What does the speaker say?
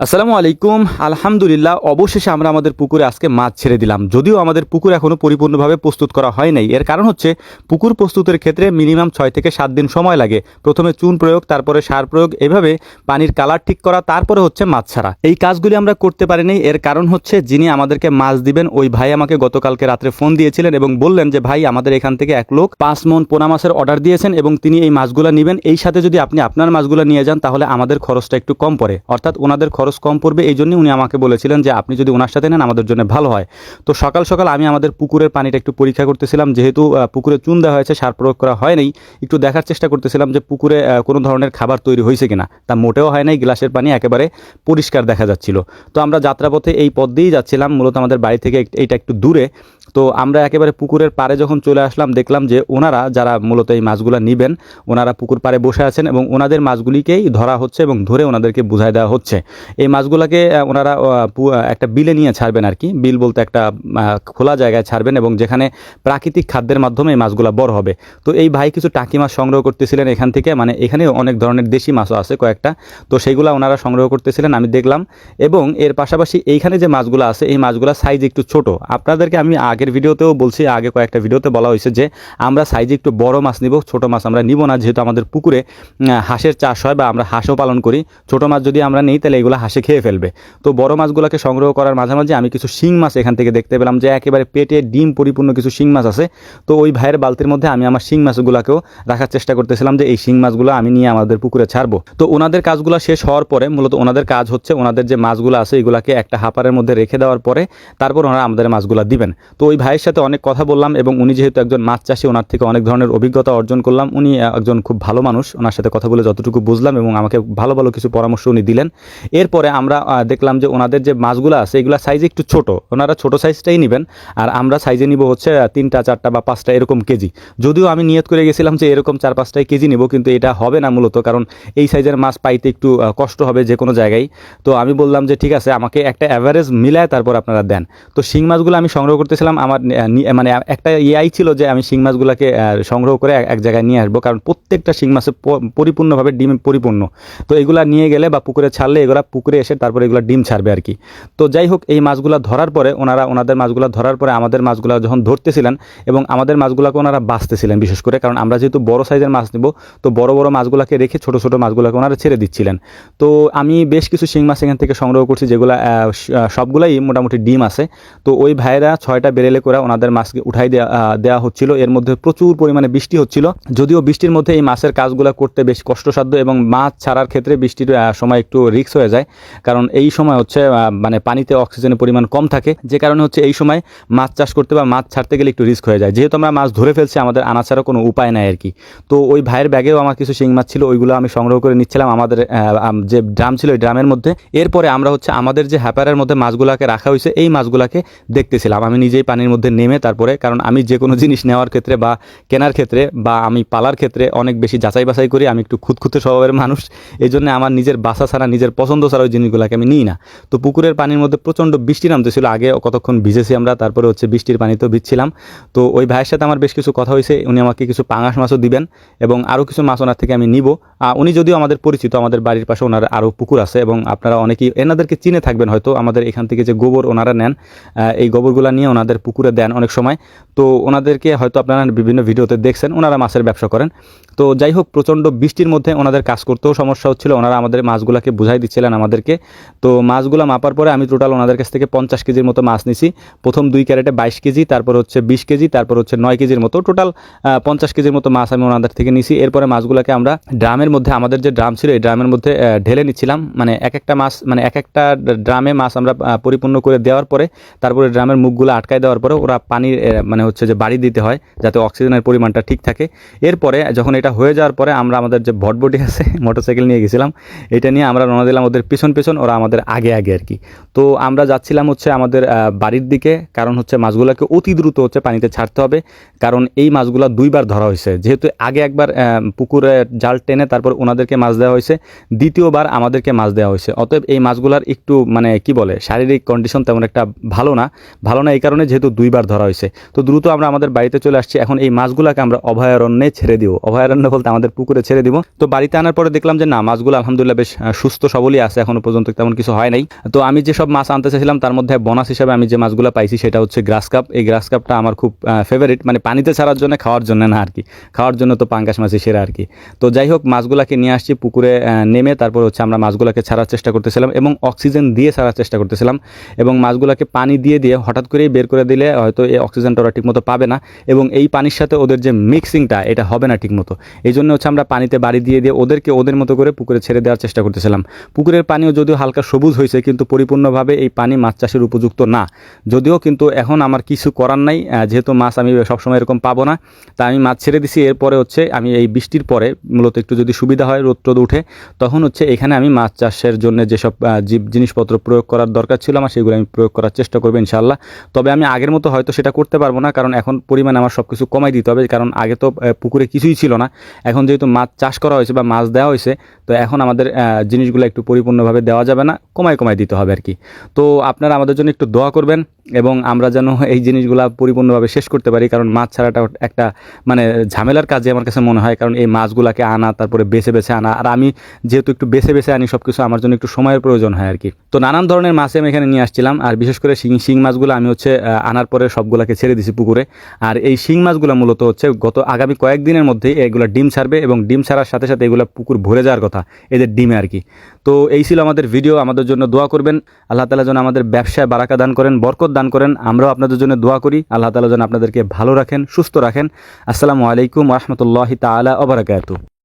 আসসালামু আলাইকুম। আলহামদুলিল্লাহ, অবশেষে আমরা আমাদের পুকুরে আজকে মাছ ছেড়ে দিলাম। যদিও আমাদের পুকুর এখনও পরিপূর্ণভাবে প্রস্তুত করা হয় নাই। এর কারণ হচ্ছে পুকুর প্রস্তুতের ক্ষেত্রে মিনিমাম 6 থেকে 7 দিন সময় লাগে। প্রথমে চুন প্রয়োগ, তারপরে সার প্রয়োগ, এভাবে পানির কালার ঠিক করা, তারপরে হচ্ছে মাছ ছাড়া। এই কাজগুলি আমরা করতে পারিনি। এর কারণ হচ্ছে যিনি আমাদেরকে মাছ দিবেন ওই ভাই আমাকে গতকালকে রাত্রে ফোন দিয়েছিলেন এবং বললেন যে ভাই, আমাদের এখান থেকে এক লোক 5 মণ পোনা মাছের অর্ডার দিয়েছেন এবং তিনি এই মাছগুলো নেবেন। এই সাথে যদি আপনি আপনার মাছগুলো নিয়ে যান তাহলে আমাদের খরচটা একটু কম পড়ে, অর্থাৎ ওনাদের খরচ কম পড়বে। এই জন্য উনি আমাকে বলেছিলেন যে আপনি যদি ওনার সাথে নেন আমাদের জন্য ভালো হয়। তো সকাল সকাল আমি আমাদের পুকুরের পানিটা একটু পরীক্ষা করতেছিলাম, যেহেতু পুকুরে চুন দেওয়া হয়েছে, সার প্রয়োগ করা হয় নাই। একটু দেখার চেষ্টা করতেছিলাম যে পুকুরে কোনো ধরনের খাবার তৈরি হয়েছে কিনা। তা মোটেও হয় নাই, গ্লাসের পানি একেবারে পরিষ্কার দেখা যাচ্ছিল। তো আমরা যাত্রাপথে এই পথ দিয়েই যাচ্ছিলাম, মূলত আমাদের বাড়ি থেকে এইটা একটু দূরে। তো আমরা একেবারে পুকুরের পাড়ে যখন চলে আসলাম, দেখলাম যে ওনারা যারা মূলত এই মাছগুলো নেবেন ওনারা পুকুর পাড়ে বসে আছেন এবং ওনাদের মাছগুলিকেই ধরা হচ্ছে এবং ধরে ওনাদেরকে বুঝাই দেওয়া হচ্ছে। এই মাছগুলোকে ওনারা একটা বিলে নিয়ে ছাড়বেন আর কি। বিল বলতে একটা খোলা জায়গায় ছাড়বেন এবং যেখানে প্রাকৃতিক খাদ্যের মাধ্যমে এই মাছগুলো বড় হবে। তো এই ভাই কিছু টাকি মাছ সংগ্রহ করতেছিলেন এখান থেকে, মানে এখানে অনেক ধরনের দেশি মাছও আছে কয়েকটা। তো সেইগুলো ওনারা সংগ্রহ করতেছিলেন, আমি দেখলাম। এবং এর পাশাপাশি এইখানে যে মাছগুলো আছে এই মাছগুলো সাইজ একটু ছোট। আপনাদেরকে আমি আগের ভিডিওতেও বলছি, আগে কয়েকটা ভিডিওতে বলা হয়েছে যে আমরা সাইজে একটু বড় মাছ নিব, ছোট মাছ আমরা নিব না। যেহেতু আমাদের পুকুরে হাঁসের চাষ হয় বা আমরা হাঁসও পালন করি, ছোট মাছ যদি আমরা নিই তাহলে এগুলো হাঁসে খেয়ে ফেলবে। তো বড় মাছগুলোকে সংগ্রহ করার মাঝামাঝি আমি কিছু শিং মাছ এখান থেকে দেখতে পেলাম, যে একেবারে পেটে ডিম পরিপূর্ণ কিছু শিং মাছ আছে। তো ওই ভাইয়ের বালতির মধ্যে আমি আমার শিং মাছগুলোকেও রাখার চেষ্টা করতেছিলাম যে এই শিং মাছগুলো আমি নিয়ে আমাদের পুকুরে ছাড়বো। তো ওনাদের কাজগুলো শেষ হওয়ার পরে মূলত ওনাদের কাজ হচ্ছে ওনাদের যে মাছগুলো আছে এগুলাকে একটা হাপারের মধ্যে রেখে দেওয়ার পরে তারপর ওনারা আমাদের মাছগুলো দিবেন। তো ওই ভাইয়ের সাথে অনেক কথা বললাম এবং উনি যেহেতু একজন মাছ চাষি, ওনার থেকে অনেক ধরনের অভিজ্ঞতা অর্জন করলাম। উনি একজন খুব ভালো মানুষ, ওনার সাথে কথা বলে যতটুকু বুঝলাম এবং আমাকে ভালো ভালো কিছু পরামর্শ উনি দিলেন। এরপরে আমরা দেখলাম যে ওনাদের যে মাছগুলো আছে এগুলো সাইজ একটু ছোট, ওনারা ছোট সাইজটাই নেবেন আর আমরা সাইজে নিব হচ্ছে 3টা 4টা বা 5টা এরকম কেজি। যদিও আমি নিয়ত করে গেছিলাম যে এরকম 4-5টাই কেজি নিব, কিন্তু এটা হবে না মূলত, কারণ এই সাইজের মাছ পাইতে একটু কষ্ট হবে যে কোনো জায়গায়। তো আমি বললাম যে ঠিক আছে, আমাকে একটা অ্যাভারেজ মিলায় তারপর আপনারা দেন। তো শিং মাছগুলো আমি সংগ্রহ করতেছিলাম, আমার মানে একটা ইয়াই ছিল যে আমি শিং মাছগুলোকে সংগ্রহ করে এক জায়গায় নিয়ে আসবো, কারণ প্রত্যেকটা শিং মাছে পরিপূর্ণভাবে ডিম পরিপূর্ণ। তো এগুলা নিয়ে গেলে বা পুকুরে ছাড়লে এগুলা পুকুরে এসে তারপরে এগুলো ডিম ছাড়বে আর কি। তো যাই হোক, এই মাছগুলো ধরার পরে ওনাদের মাছগুলো ধরার পরে আমাদের মাছগুলো যখন ধরতেছিলেন এবং আমাদের মাছগুলোকে ওনারা বাঁচতেছিলেন, বিশেষ করে কারণ আমরা যেহেতু বড় সাইজের মাছ নেব, তো বড় বড় মাছগুলোকে রেখে ছোট ছোট মাছগুলোকে ওনারা ছেড়ে দিচ্ছিলেন। তো আমি বেশ কিছু শিং মাছ এখান থেকে সংগ্রহ করছি, যেগুলো সবগুলাই মোটামুটি ডিম আছে। তো ওই ভাইয়েরা 6টা বেরেলে করে ওনাদের মাছকে উঠাই দেওয়া হচ্ছিল। এর মধ্যে প্রচুর পরিমাণে বৃষ্টি হচ্ছিল, যদিও বৃষ্টির মধ্যে এই মাছের কাজগুলো করতে বেশ কষ্টসাধ্য এবং মাছ ছাড়ার ক্ষেত্রে বৃষ্টির সময় একটু রিস্ক হয়ে যায়, কারণ এই সময় হচ্ছে মানে পানিতে অক্সিজেনের পরিমাণ কম থাকে, যে কারণে হচ্ছে এই সময় মাছ চাষ করতে বা মাছ ছাড়তে গেলে একটু রিস্ক হয়ে যায়। যেহেতু আমরা মাছ ধরে ফেলছি, আমাদের আনা ছাড়া কোনো উপায় নাই আর কি। তো ওই ভাইয়ের ব্যাগেও আমার কিছু শিং মাছ ছিল, ওইগুলো আমি সংগ্রহ করে নিচ্ছিলাম আমাদের যে ড্রাম ছিল ওই ড্রামের মধ্যে। এরপরে আমরা হচ্ছে আমাদের যে হ্যাপারের মধ্যে মাছগুলোকে রাখা হয়েছে এই মাছগুলোকে দেখতেছিলাম আমি নিজেই পানির মধ্যে নেমে। তারপরে কারণ আমি যে কোনো জিনিস নেওয়ার ক্ষেত্রে বা কেনার ক্ষেত্রে বা আমি পালার ক্ষেত্রে অনেক বেশি যাচাই বাছাই করি। আমি একটু খুঁতখুঁতে স্বভাবের মানুষ, এই জন্য আমার নিজের বাসা ছাড়া নিজের পছন্দ ছাড়া ওই জিনিসগুলোকে আমি নিই না। তো পুকুরের পানির মধ্যে প্রচণ্ড বৃষ্টি নামতেছিল, আগে কতক্ষণ ভিজেছি আমরা, তারপরে হচ্ছে বৃষ্টির পানিতেও ভিজছিলাম। তো ওই ভাইয়ের সাথে আমার বেশ কিছু কথা হয়েছে, উনি আমাকে কিছু পাঙাশ মাছও দিবেন এবং আরও কিছু মাছ ওনার থেকে আমি নিব। উনি যদিও আমাদের পরিচিত, আমাদের বাড়ির পাশে ওনার আরও পুকুর আছে এবং আপনারা অনেকেই এনাদেরকে চিনে থাকবেন হয়তো। আমাদের এখান থেকে যে গোবর ওনারা নেন, এই গোবরগুলো নিয়ে ওনাদের পুকুরে দেন অনেক সময়। তো ওনাদেরকে হয়তো আপনারা বিভিন্ন ভিডিওতে দেখছেন, ওনারা মাছের ব্যবসা করেন। তো যাই হোক, প্রচণ্ড বৃষ্টির মধ্যে ওনাদের কাজ করতেও সমস্যা হচ্ছিল, ওনারা আমাদের মাছগুলোকে বুঝাই দিচ্ছিলেন আমাদেরকে। তো মাছগুলো মাপার পরে আমি টোটাল ওনাদের কাছ থেকে 50 কেজির মতো মাছ নিছি। প্রথম 2 ক্যারেটে 22 কেজি, তারপর হচ্ছে 20 কেজি, তারপর হচ্ছে 9 কেজির মতো, টোটাল 50 কেজির মতো মাছ আমি ওনাদের থেকে নিছি। এরপরে মাছগুলোকে আমরা ড্রামের মধ্যে, আমাদের যে ড্রাম ছিল এই ড্রামের মধ্যে ঢেলে নিচ্ছিলাম। মানে এক একটা মাছ, মানে এক একটা ড্রামে মাছ আমরা পরিপূর্ণ করে দেওয়ার পরে তারপরে ড্রামের মুখগুলো আটকায় দেওয়ার পরে ওরা পানির মানে হচ্ছে যে বাড়ি দিতে হয় যাতে অক্সিজেনের পরিমাণটা ঠিক থাকে। এরপরে যখন এটা হয়ে যাওয়ার পরে আমরা আমাদের যে ভটভটি আছে মোটরসাইকেল নিয়ে গেছিলাম, এটা নিয়ে আমরা রওনা দিলাম ওদের পিছন পিছন, ওরা আমাদের আগে আগে আর কি। তো আমরা যাচ্ছিলাম হচ্ছে আমাদের বাড়ির দিকে, কারণ হচ্ছে মাছগুলোকে অতি দ্রুত হচ্ছে পানিতে ছাড়তে হবে, কারণ এই মাছগুলো 2বার ধরা হয়েছে। যেহেতু আগে একবার পুকুরে জাল টেনে তারপর ওনাদেরকে মাছ দেওয়া হয়েছে, দ্বিতীয়বার আমাদেরকে মাছ দেওয়া হয়েছে। অতএব এই মাছগুলোর একটু মানে কি বলে শারীরিক কন্ডিশন তেমন একটা ভালো না এই কারণে, যেহেতু 2বার ধরা হয়েছে। তো দ্রুত আমরা আমাদের বাড়িতে চলে আসছি। এখন এই মাছগুলোকে আমরা অভয়ারণ্যে ছেড়ে দিব। অভয়ারণ্য অরণ্য বলতে আমাদের পুকুরে ছেড়ে দিব। তো বাড়িতে আনার পরে দেখলাম যে না, মাছগুলো আলহামদুলিল্লাহ বেশ সুস্থ সবলই আছে, এখনো পর্যন্ত তেমন কিছু হয় নাই। তো আমি যেসব মাছ আনতে চাইছিলাম তার মধ্যে বোনাস হিসাবে আমি যে মাছগুলো পাইছি সেটা হচ্ছে গ্রাস কাপ। এই গ্রাস কাপটা আমার খুব ফেভারিট, মানে পানিতে ছাড়ার জন্য, খাওয়ার জন্য না আর কি। খাওয়ার জন্য তো পাঙ্গাস মাছই সেরা আর কি। তো যাই হোক, মাছগুলাকে নিয়ে আসছি পুকুরে নেমে, তারপর হচ্ছে আমরা মাছগুলোকে ছাড়ার চেষ্টা করতেছিলাম এবং অক্সিজেন দিয়ে ছাড়ার চেষ্টা করতেছিলাম। এবং মাছগুলোকে পানি দিয়ে দিয়ে হঠাৎ করেই বের করে দিলে হয়তো এই অক্সিজেনটা ওরা ঠিকমতো পাবে না, এবং এই পানির সাথে ওদের যে মিক্সিংটা এটা হবে না ঠিকমতো। এই জন্য হচ্ছে আমরা পানিতে বাড়ি দিয়ে দিয়ে ওদেরকে ওদের মতো করে পুকুরে ছেড়ে দেওয়ার চেষ্টা করতেছিলাম। পুকুরের পানিও যদিও হালকা সবুজ হয়েছে, কিন্তু পরিপূর্ণভাবে এই পানি মাছ চাষের উপযুক্ত না। যদিও কিন্তু এখন আমার কিছু করার নাই, যেহেতু মাছ আমি সবসময় এরকম পাবো না, তা আমি মাছ ছেড়ে দিছি। এরপরে হচ্ছে আমি এই বৃষ্টির পরে মূলত একটু যদি সুবিধা হয়, রোদ টোদ উঠে, তখন হচ্ছে এখানে আমি মাছ চাষের জন্য যেসব জিনিসপত্র প্রয়োগ করার দরকার ছিল আমার, সেগুলো আমি প্রয়োগ করার চেষ্টা করবো ইনশাআল্লাহ। তবে আমি আগের মতো হয়তো সেটা করতে পারবো না, কারণ এখন পরিমাণে আমার সব কিছু কমাই দিতে হবে। কারণ আগে তো পুকুরে কিছুই ছিল না, এখন যেহেতু মাছ চাষ করা হয়েছে বা মাছ দেওয়া হয়েছে, তো এখন আমাদের জিনিসগুলো একটু পরিপূর্ণভাবে দেওয়া যাবে না, কমায় দিতে হবে আর কি। তো আপনারা আমাদের জন্য একটু দোয়া করবেন এবং আমরা যেন এই জিনিসগুলো পরিপূর্ণভাবে শেষ করতে পারি। কারণ মাছ ছাড়াটা একটা মানে ঝামেলার কাজে আমার কাছে মনে হয়, কারণ এই মাছগুলোকে আনা, তারপরে বেছে বেছে আনা, আর আমি যেহেতু একটু বেছে বেছে আনি সব কিছু, আমার জন্য একটু সময়ের প্রয়োজন হয় আর কি। তো নানান ধরনের মাছ আমি এখানে নিয়ে আসছিলাম, আর বিশেষ করে শিং মাছগুলো আমি হচ্ছে আনার পরে সবগুলোকে ছেড়ে দিছি পুকুরে। আর এই শিং মাছগুলো মূলত হচ্ছে আগামী কয়েকদিনের মধ্যেই এগুলো ডিম ছাড়বে, এবং ডিম ছাড়ার সাথে সাথে এগুলো পুকুর ভরে যাওয়ার কথা এদের ডিমে আর কি। তো এই ছিল আমাদের ভিডিও। আমাদের জন্য দোয়া করবেন, আল্লাহ তাআলা যেন আমাদের ব্যবসায় বারাকা দান করেন, বরকত দান করেন। আমরাও আপনাদের জন্য দোয়া করি, আল্লাহ তাআলা যেন আপনাদেরকে ভালো রাখেন, সুস্থ রাখেন। আসসালামু আলাইকুম ওয়া রাহমাতুল্লাহি তাআলা ওয়া বারাকাতুহু।